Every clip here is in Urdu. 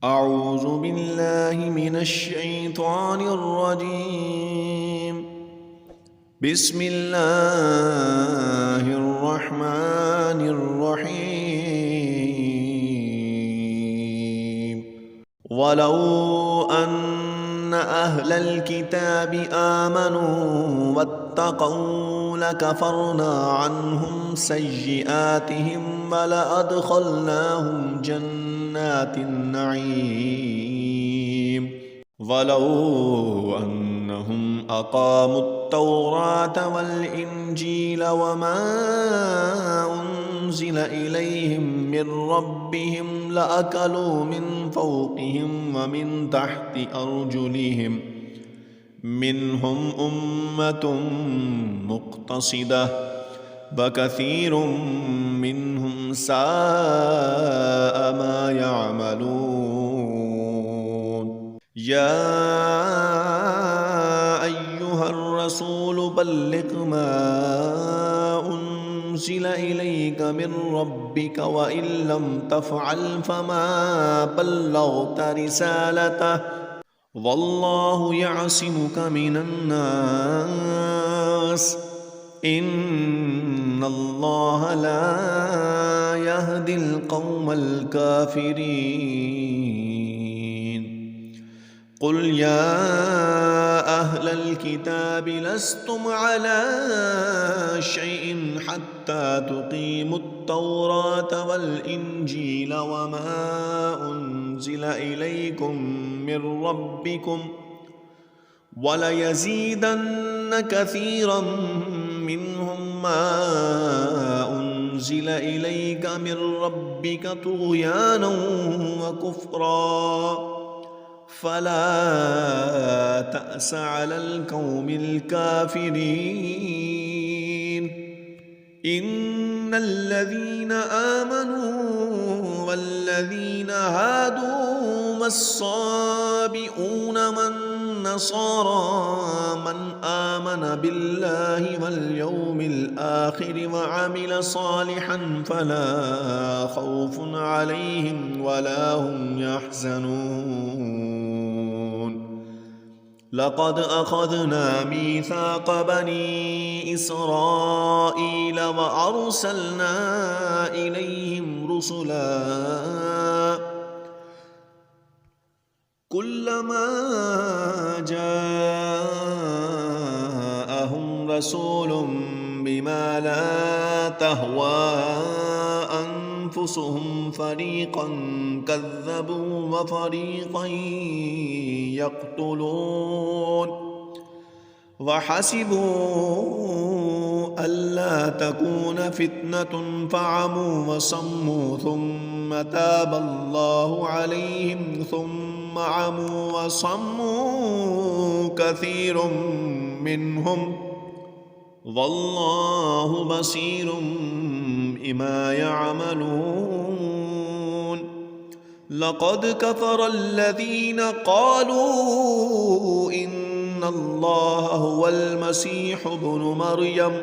أعوذ بالله من الشيطان الرجيم. بسم الله الرحمن الرحيم. ولو أن أهل الكتاب آمنوا واتقوا لكفرنا عنهم سيئاتهم ولأدخلناهم جنات النعيم. ولو أنهم أقاموا التوراة والإنجيل وما أنزل إليهم من ربهم لأكلوا من فوقهم ومن تحت أرجلهم منهم أمة مقتصدة وكثير منهم ساء ما يعملون. يا أيها الرسول بلغ ما أنزل إليك من ربك وإن لم تفعل فما بلغت رسالته والله يعصمك من الناس إن الله لا يهدي القوم الكافرين. قل يا أهل الكتاب لستم على شيء حتى تقيموا التوراة والإنجيل وما أنزل إليكم من ربكم وليزيدن كثيرا منهم ما أنزل إليك من ربك طغيانا وكفرا فلا تأس على القوم الكافرين. إن الذين آمنوا والذين هادوا والصابئون والنصارى من آمن بالله واليوم الآخر وعمل صالحا فلا خوف عليهم ولا هم يحزنون. لقد أخذنا ميثاق بني إسرائيل وأرسلنا إليهم رسلا كلما جاءهم رسول بما لا تهوى أنفسهم فريقا كذبوا وفريقا يقتلون وحسبوا ألا تكون فتنة فعموا وصموا ثم تاب الله عليهم ثم عموا وصموا كثير منهم والله بصير بما يعملون. لقد كفر الذين قالوا إن الله هو المسيح ابن مريم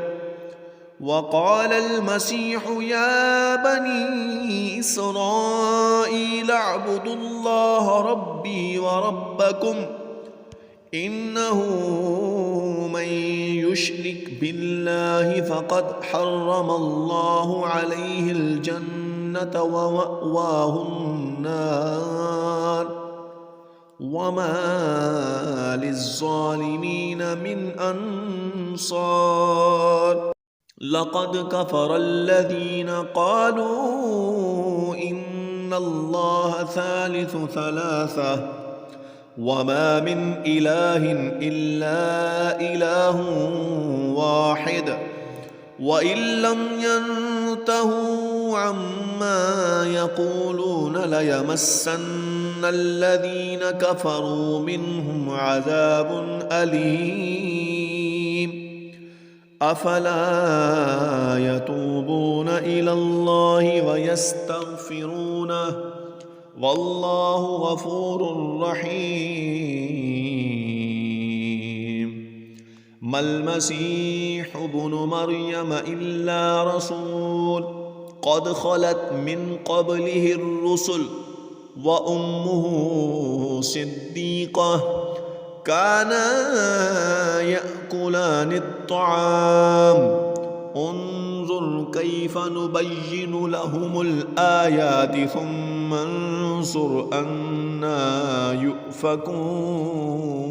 وقال المسيح يا بني إسرائيل اعبدوا الله ربي وربكم إنه من يشرك بالله فقد حرم الله عليه الجنة ومأواه النار وما للظالمين من أنصار. لقد كفر الذين قالوا إن الله ثالث ثلاثة وما من إله إلا إله واحد وإن لم ينتهوا عما يقولون ليمسن الذين كفروا منهم عذاب أليم. أفلا يتوبون إلى الله ويستغفرونه والله غفور رحيم. ما المسيح ابن مريم إلا رسول قد خلت من قبله الرسل وأمه صديقة كانا يأكلان الطعام انظر كيف نبين لهم الآيات ثم انظر أنى يؤفكون